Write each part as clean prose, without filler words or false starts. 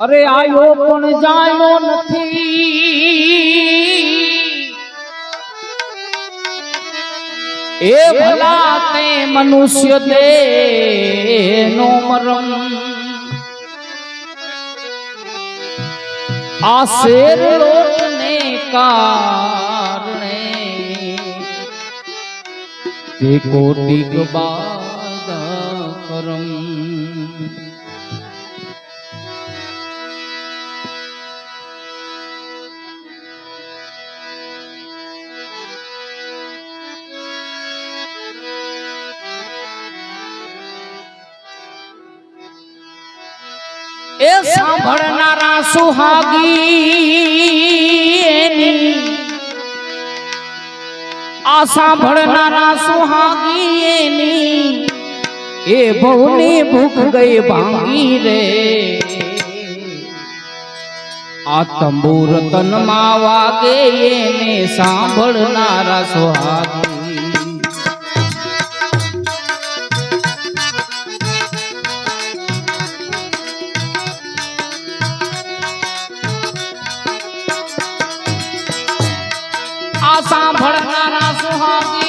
અરે આયો પણ જાયો નથી એ ભલા તે મનુષ્ય દે નો મરમ આ શેર લોટને કારણે તે કોટિક બાદા કરમ એ સાંભળનારા સુહાગી આ સાંભળનારા સુહાગી એ બહુની ભૂખ ગઈ ભાંગી રે આ તંબુર તનમાં વાગે એને સાંભળનારા સુહાગી સાંભળનારા સુહાગી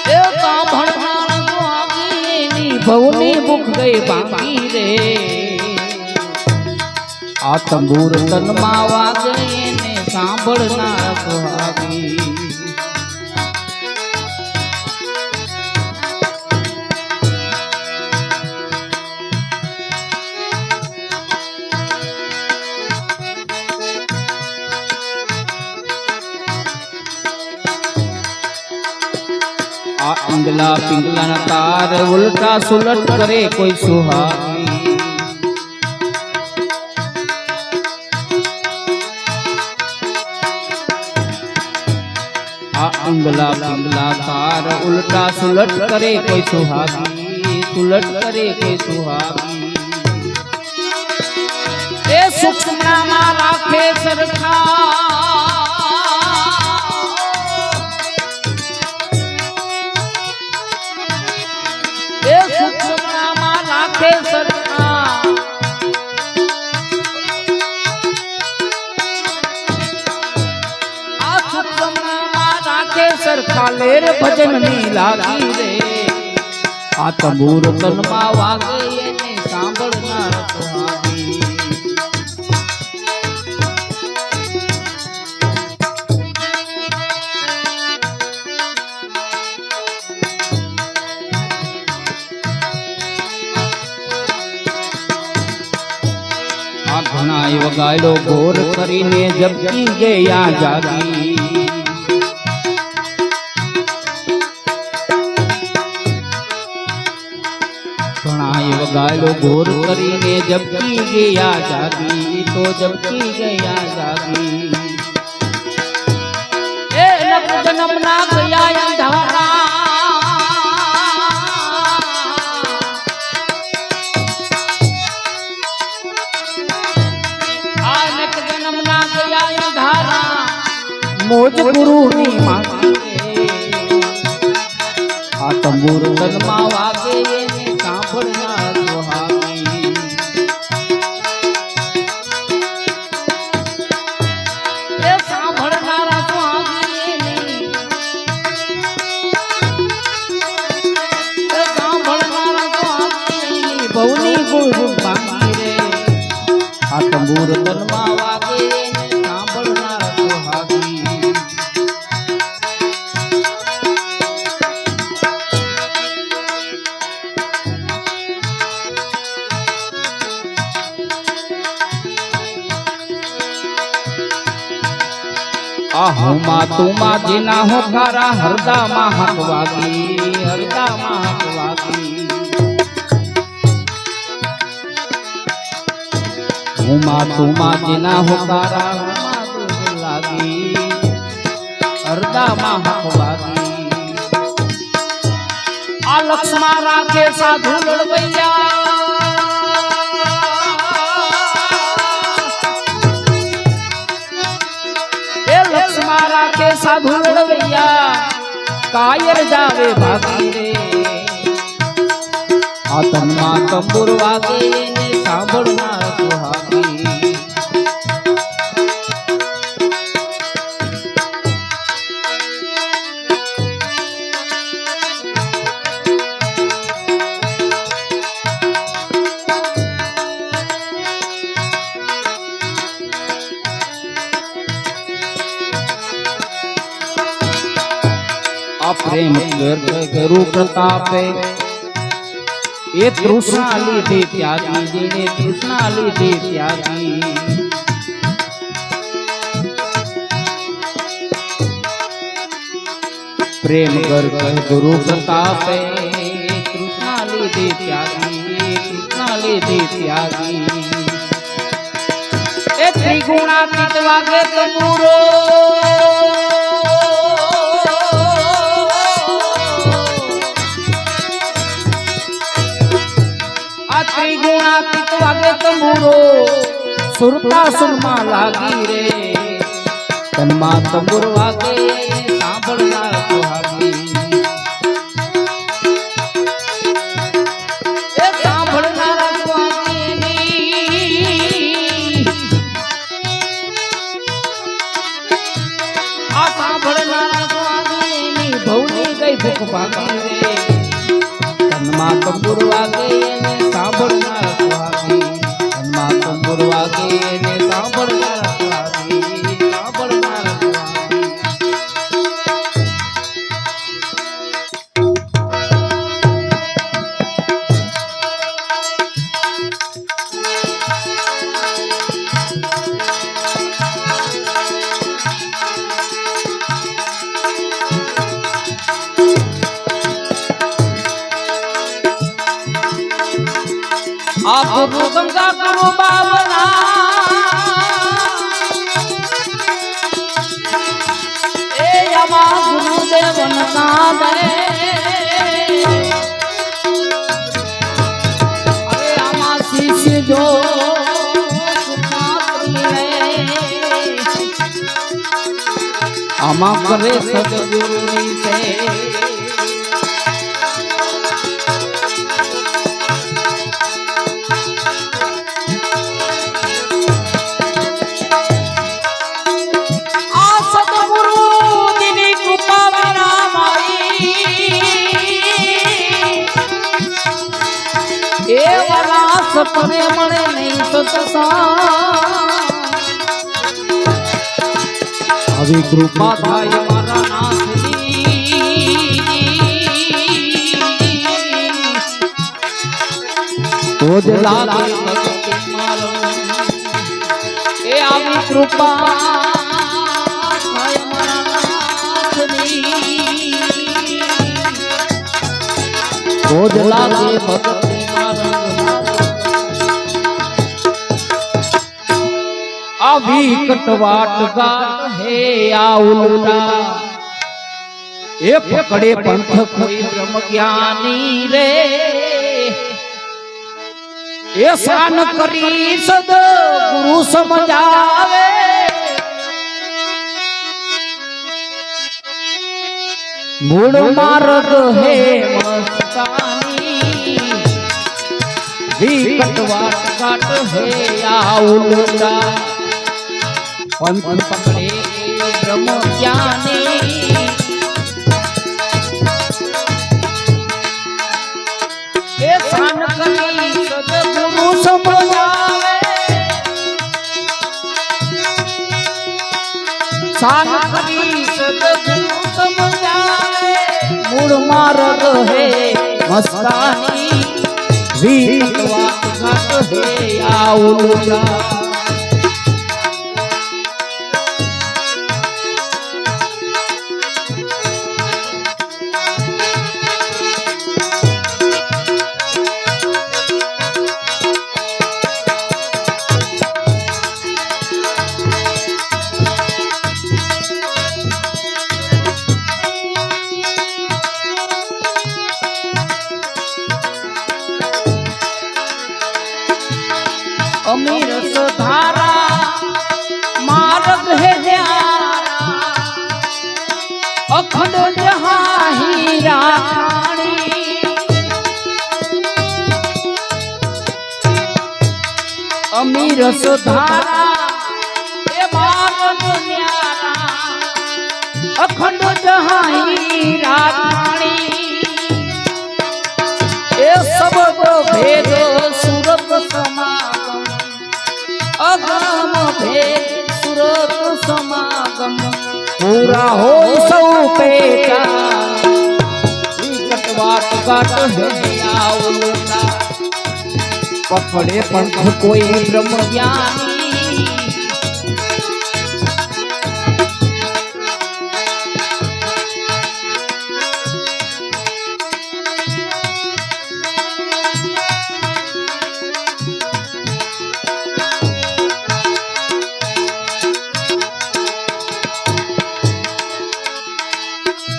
એ સાંભળનારા સુહાગી ભવની ભૂખ ગઈ ભાંગી રે આ તંબુર તનમાં વાગે ને સાંભળનારા સુહાગી इंगला पिंगला न तार उल्टा सुलट करे कोई सुहागी इंगला पिंगला तार उल्टा सुलट करे कोई सुहागी सुलट करे कोई सुहागी ए सूक्ष्म राखे सरखा राखे सरखा लेर भजन नी लागी रे आ तंबूर तनमा वागे ने सांभळनार सुहागी घणाई वगाड़ो घोर करीने जबकि गया जागी घणाई वगाड़ो घोर करीने जबकि गया जागी तो जबकि गया जागी ए लख जन्म ना गया अंधारा मोज गुरु नी मांगी आ तंबूर तनमा वागे ने सांभळनार सुहागी ए सांभळनारा सुहागी ने ए सांभळनारा सुहागी बहुनी गुरु मांगी रे आ तंबूर तनमा वागे ने सांभळनार सुहागी हुमा तुमा जिना हो खारा हरदा महकवागी हरदा महकवागी हुमा तुमा जिना हो खारा लागी हरदा महकवागी आ लक्ष्मा राखे साधु लड़वैया साधु लड़वैया કાયર જાવે ભાગી રે આ તનમાં તંબુર વાગે ને સાંભળનાર સુહાગી प्रेम गुरु प्रतापे ये तृष्णा लीधे त्यागी जीने तृष्णा लीधे त्यागी प्रेम गुरु प्रतापे तृष्णा लीधे त्यागी तृष्णा लीधे त्यागी ए त्रिगुणातीत वागे तंबूरो त्रिगुणातीत वागे तंबूरो सुरता सुरमा लागी रे तन्मा तंबूर वागे सांभळनार सुहागी ए सांभळनार सुहागी आ सांभळनार सुहागी भवनी गई भूख भागी रे तन्मा तंबूर वागे सांभळनार सुहागी तन्मा तंबूर वागे ने सांभळनार सुहागी सांभळनार सुहागी आप गुरु गंगा गुरु बाबना ए यमा गुरुदेव नकादे अरे आमा शिष्य जो आमा करे सदगुरुनी से सपने मणे नहीं अभी कृपा थाय मारा नाथनी तोज लागे भक्ति मारो ए अभी कृपा थाय मारा नाथनी तोज लागे भक्ति मारो अभी कटवाट गाट है आउलटा ए पकड़े पंथ कोई ब्रह्म ज्ञानी रे ए शान करी सद गुरु समझावे मूड मार्ग है मस्तानी भी कटवाट गाट है आउलटा पंथ पकड़े ब्रह्म ज्ञानी ए शान करी सदगुरु समझावे शान करी सदगुरु समझावे मूड मार्ग है मस्तानी वीतवात घाट है आउलटा અમીર रस धारा ए मागन न्यारा अखंड जहाई रानी ए सबद भेद सूरत समागम अगम भेद सूरत समागम पूरा हो सौ पहचान कटवाट काट है आवलता पकड़े पंथ कोई ब्रह्म ज्ञानी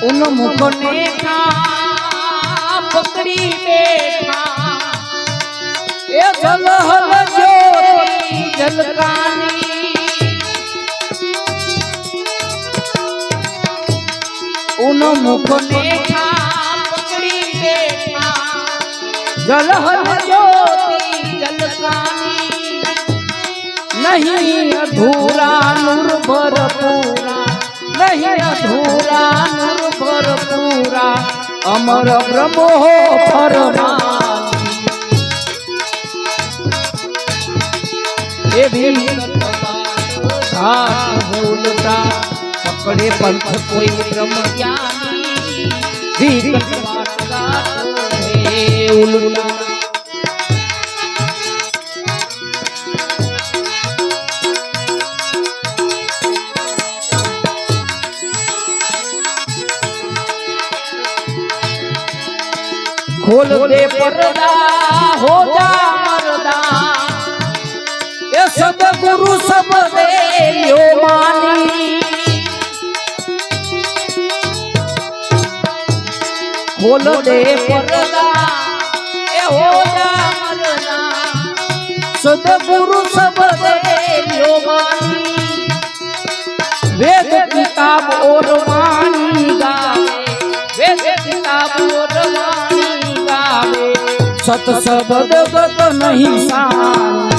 उन मुख ने पकड़ी बैठा ये जल हल ज्योति जलकानी उन मुख ने पकड़ी बैठा जल हल ज्योति जलकानी नहीं अधूरा नूर भरपूरा नहीं अधूरा नूर भरपूरा अमर ब्रह्म हो फरमानी ये भी घाट है उल्टा पकड़े पंथ कोई ब्रह्म ज्ञानी भी घाट है उल्टा खोल दे पर्दा हो जा मर्दा ये सदगुरु सब दे यो मानी खोल दे पर्दा ये हो जा मर्दा सदगुरु सब दे यो मानी वेद किताब और वाणी गावे वेद किताब और वाणी सत शब्द गत नहीं सान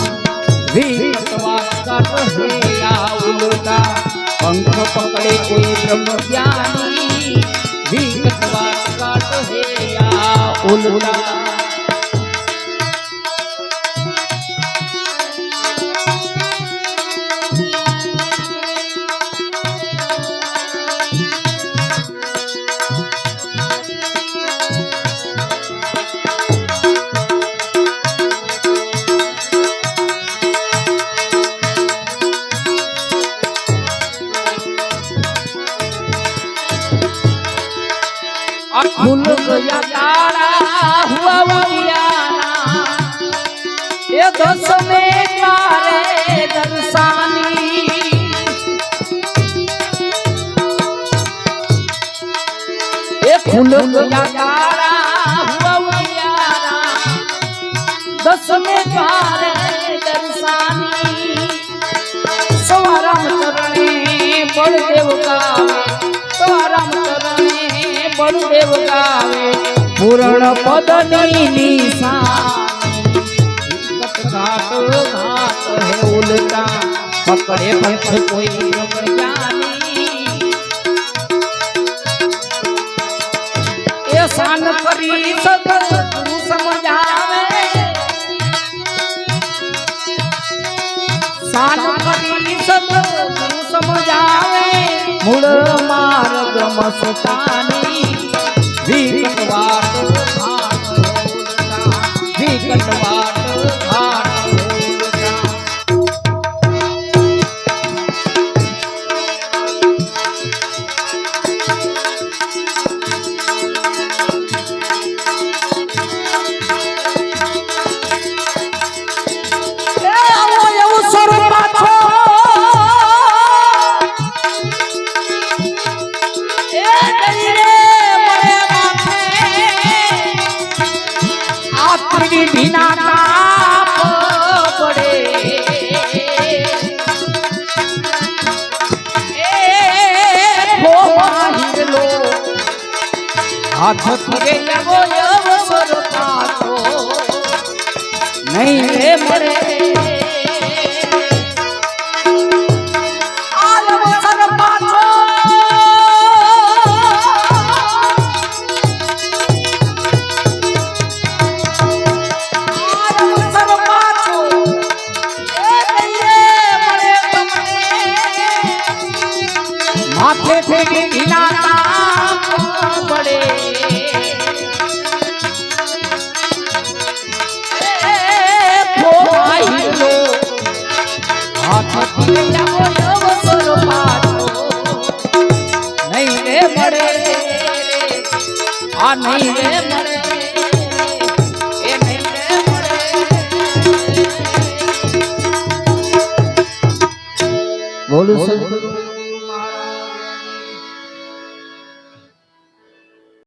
विकटवाट है या उल्टा पंख पकड़े कोई ब्रह्म ज्ञानी विकटवाट है या उल्टा खुल गया तारा हुआ उजियारा ये दस में तारे दर्शानी ये खुल गया तारा हुआ उजियारा दस में तारे दर्शानी सवाराम चरणे बलदेव गावे सवाराम चरणे बलदेव गावे पूर्ण पदनी निशान घाट घाट है उल्टा पकड़े पंथ कोई ब्रह्म ज्ञानी ये शान करी सदगुरु समझावे शान करी सदगुरु समझावे मूल मार्ग मस्तानी विकटवाट घाट उल्टा विकटवाट घाट उल्टा बिना ताप पड़े हाथ के अवसर पाछो नहीं रे मरे આ નહીં રે મળે એ નહીં રે મળે બોલું સર